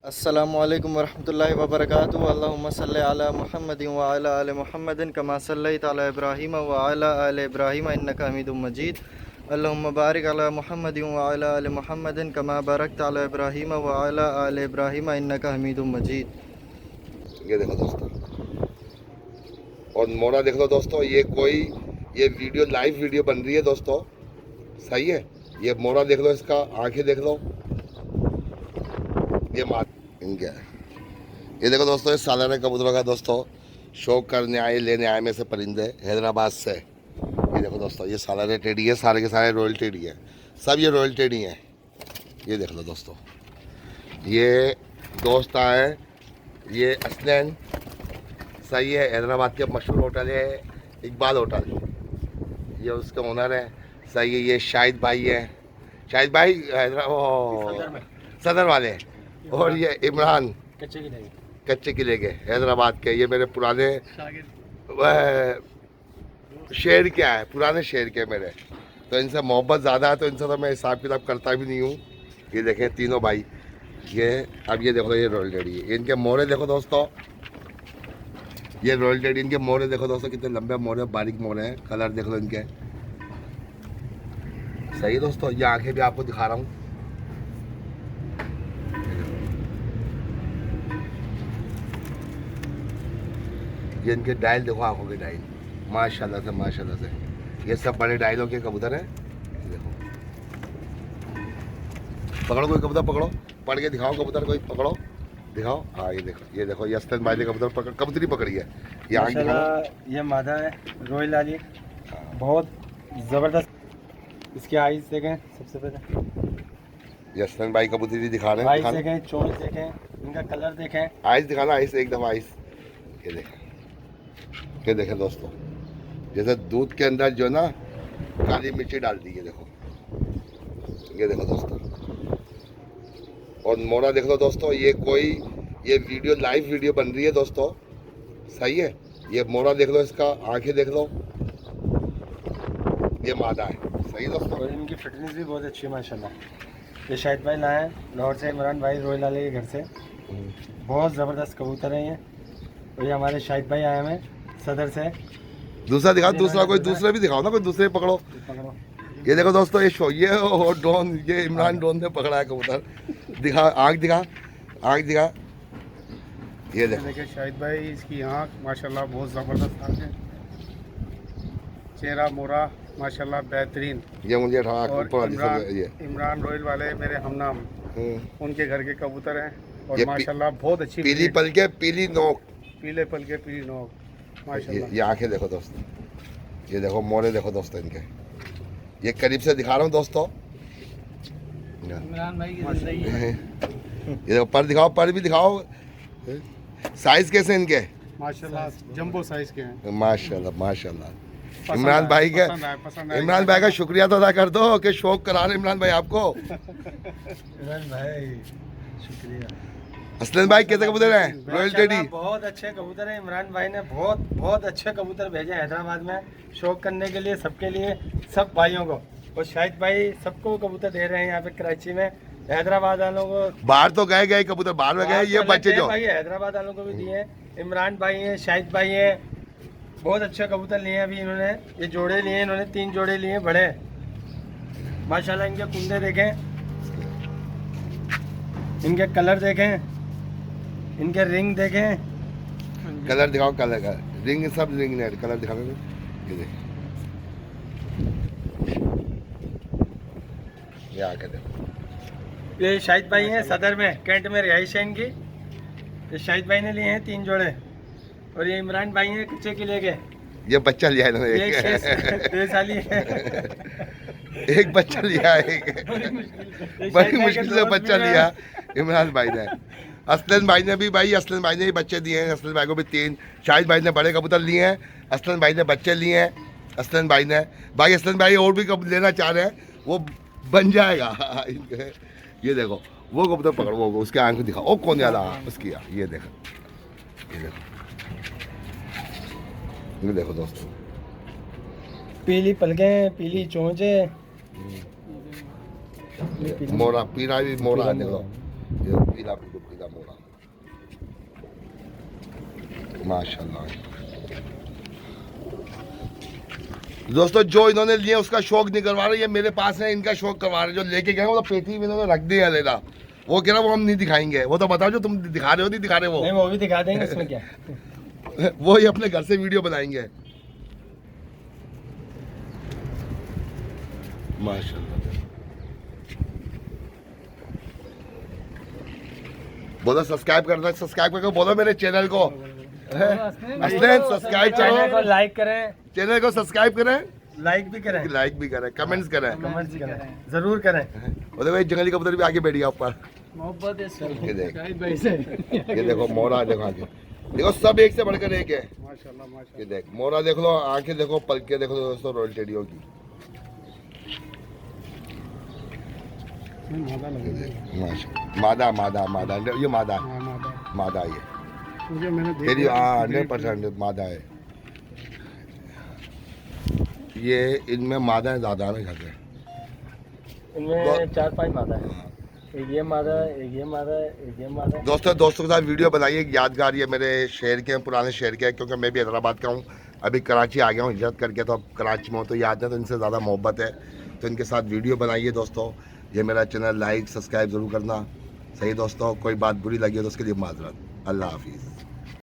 अस्सलामुअलैकुम वरहमतुल्लाहि वबरकातुहू। अल्लाहुम्मा सल्लि अला मुहम्मदिन व अला आलि मुहम्मदिन कमा सल्लैता अला इब्राहीम व अला आलि इब्राहीम इन्नका हमीदुम मजीद। अल्लाहुम्मा बारिक अला मुहम्मदिन व अला आलि मुहम्मदिन कमा बारकता अला इब्राहीम व अला आलि इब्राहीम इन्नका हमीदुम मजीद। ये देखो दोस्तों, और मोरा देख लो दोस्तों, ये वीडियो लाइव वीडियो बन रही है दोस्तों, सही है। ये मोरा देख लो, इसका आंखें देख लो, ये मार इनके है। ये देखो दोस्तों, ये सालाना कबूतरों का दोस्तों शौक करने आए, लेने आए में से परिंदे हैदराबाद से। ये देखो दोस्तों, ये सालाना टेडी है, सारे के सारे रॉयल टेडी है, सब ये रॉयल टेडी हैं। ये देख लो दोस्तों, ये दोस्त आए, ये असलैन, सही है। हैदराबाद के मशहूर होटल है इकबाल होटल, ये उसका ओनर है, सही है। ये शाहिद भाई है, शाहिद भाई हैदराबाद सदर वाले। और ये इमरान कच्चे किले के हैदराबाद के, ये मेरे पुराने शेर के हैं, पुराने शेर के मेरे, तो इनसे मोहब्बत ज़्यादा है, तो इनसे तो मैं हिसाब किताब करता भी नहीं हूँ। ये देखें तीनों भाई, ये अब ये देखो, ये रॉयल टेडी है। इनके मोरे देखो दोस्तों, ये रॉयल टेडी, इनके मोरे देखो दोस्तों, कितने लंबे मोरे, बारीक मोरे हैं। कलर देख लो इनके, सही है दोस्तों। ये आंखें भी आपको दिखा रहा हूँ, ये इनके डायल देखो, आंखों के डायल माशाल्लाह से, माशाल्लाह से। ये सब बड़े डायलों के कबूतर हैं। देखो, पकड़ो कोई कबूतर, पकड़ो, पढ़ के दिखाओ कबूतर, कोई पकड़ो, दिखाओ। हाँ ये देखो, ये देखो, ये असलन भाई ने कबूतर कबूतरी पकड़ी है। ये आगे दिखाओ, ये मादा है रॉयल वाली, बहुत ज़बरदस्त। इसकी आइज देखें सबसे पहले, ये असलन भाई कबूतरी दिखा रहे आइज हैं। देखें, चोंच देखें, इनका कलर देखें। आइस दिखाना, आइस एक दफ़ा आइस। ये देखें, ये देखें दोस्तों, जैसे दूध के अंदर जो ना काली मिर्ची डाल दी, ये देखो, ये देखो दोस्तों। और मोरा देख लो दोस्तों, ये वीडियो लाइव वीडियो बन रही है दोस्तों, सही है। ये मोरा देख लो, इसका आंखें देख लो, ये मादा है, सही है दोस्तों। और इनकी फिटनेस भी बहुत अच्छी है माशाल्लाह। ये शाहिद भाई लाए हैं लाहौर से, इमरान भाई रॉयल वाले के घर से। बहुत ज़बरदस्त कबूतर हैं ये। और ये हमारे शाहिद भाई आए हैं सदर से। दूसरा दिखाओ, दूसरा कोई दूसरा भी दिखाओ ना, कोई दूसरे पकड़ो। पकड़ो, ये देखो दोस्तों, ये और ड्रोन, ये इमरान ड्रोन ने पकड़ा है कबूतर। दिखा, आँख दिखा, आँख दिखा। ये देखो, देखिए शाहिद भाई, इसकी आँख माशाल्लाह बहुत ज़बरदस्त आँख है, चेहरा मोरा माशाल्लाह बेहतरीन। ये मुझे आँख और ऊपर वाली सब, ये इमरान रॉयल वाले मेरे हमनाम, उनके घर के कबूतर हैं। और ये माशाल्लाह बहुत अच्छी पीली breed, पलके, पीली नोक, पीले पल के पीली नोक माशाल्लाह। ये आंखें देखो दोस्तों, ये देखो मोरे देखो दोस्तों इनके, ये करीब से दिखा रहा हूँ दोस्तों। इमरान भाई की सही है। ये देखो, पर दिखाओ, पर भी दिखाओ। साइज कैसे इनके, माशाल्लाह जंबो साइज के हैं। माशाल्लाह माशाल्लाह। पसंद इमरान आए, भाई के, पसंद आए। इमरान भाई का शुक्रिया तो अदा कर दो कि शौक करा रहे इमरान भाई आपको। इमरान भाई शुक्रिया। असलन भाई कैसे कबूतर हैं, रॉयल टेडी? माशाल्लाह बहुत अच्छे कबूतर हैं। इमरान भाई ने बहुत बहुत अच्छे कबूतर भेजे हैदराबाद में शौक करने के लिए, सबके लिए, सब भाइयों को। और शाहिद भाई सबको कबूतर दे रहे हैं यहाँ पे कराची में, हैदराबाद वालों को। बाहर तो गए कबूतर, बाहर में गए, ये बच्चे जो भाई हैदराबाद वालों को भी दिए हैं। इमरान भाई हैं, शाहिद भाई हैं, बहुत अच्छे कबूतर लिए हैं अभी इन्होंने। ये जोड़े लिए, इन्होंने 3 जोड़े लिए बड़े माशाल्लाह। इनके कुंदे देखें, इनके कलर देखें, इनके रिंग देखें। कलर दिखाओ, कलर का रिंग, सब रिंग ने कलर दिखाओ। ये देखो, ये आके देखो, ये शाहिद भाई हैं सदर में, कैंट में रिहाइश है इनकी। ये शाहिद भाई ने लिए हैं 3 जोड़े। और ये इमरान भाई हैं कच्चे किले के, ये बच्चा लिया इन्होंने, ये 6 साली है। एक बच्चा लिया, एक बड़ी मुश्किल से बच्चा लिया इमरान भाई ने। असलन भाई ने भी, भाई असलन भाई ने भी बच्चे दिए हैं, असलन भाई को भी 3। शाहिद भाई ने बड़े कबूतर लिए हैं, असलन भाई ने बच्चे लिए हैं। असलन भाई ने, भाई असलन भाई और भी कबूतर लेना चाह रहे हैं, वो बन जाएगा। ये देखो, वो कबूतर पकड़ो, वो उसके आंख दिखाओ, ओ कौन वाला उसकी, ये देखो, ये देखो, ये देखो दोस्तों, पीली पलकें, पीली चोंचे, मोरा, पीला भी मोरा, देखो ये पीला इधर मोड़ा माशाल्लाह। दोस्तों जो इन्होंने लिए उसका शौक नहीं करवा रहे, ये मेरे पास है इनका शौक करवा रहे। जो लेके गए वो तो पेटी में इन्होंने रख दिया लेना, वो कह रहा वो हम नहीं दिखाएंगे। वो तो बताओ जो तुम दिखा रहे हो नहीं दिखा रहे नहीं वो भी दिखा देंगे, इसमें क्या। वो ही अपने घर से वीडियो बनाएंगे। माशाल्लाह। बोलो सब्सक्राइब करना, सब्सक्राइब करके बोलो मेरे चैनल को। असलैन सब्सक्राइब चैनल को करो, लाइक करें, चैनल को सब्सक्राइब करें, लाइक भी करें, लाइक भी करें, कमेंट्स करें। कमेंट्स करें, जरूर करें। वो देखो ये जंगली कबूतर भी आगे बैठ गया ऊपर। मोहब्बत ये देख, ये देखो मोरा देखो आगे, देखो सब एक से बढ़कर एक है। माशाल्लाह माशाल्लाह। ये देख मोरा देख लो, आंखें देखो, पलके देखो दोस्तों रॉयल टेडियो की। मादा ये लगे। देख माशा मादा मादा मादा ये मादा हाँ मादा। मादा ये मुझे मैंने तेरी 100% मादा है ये। इनमें मादा है ज़्यादा ना घर से। इनमें 4-5 मादा है, एक ये मादा है, एक ये मादा है, एक ये मादा है। दोस्तों के साथ वीडियो बनाइए, एक यादगार ये मेरे शहर के पुराने शहर के, क्योंकि मैं भी हैदराबाद का हूँ, अभी कराची आ गया हूँ हिजरत करके, तो अब कराची में हूँ तो याद है, तो इनसे ज़्यादा मोहब्बत है, तो इनके साथ वीडियो बनाइए दोस्तों। ये मेरा चैनल लाइक सब्सक्राइब ज़रूर करना। सही दोस्तों, कोई बात बुरी लगी हो तो उसके लिए माजरत। अल्लाह हाफिज़।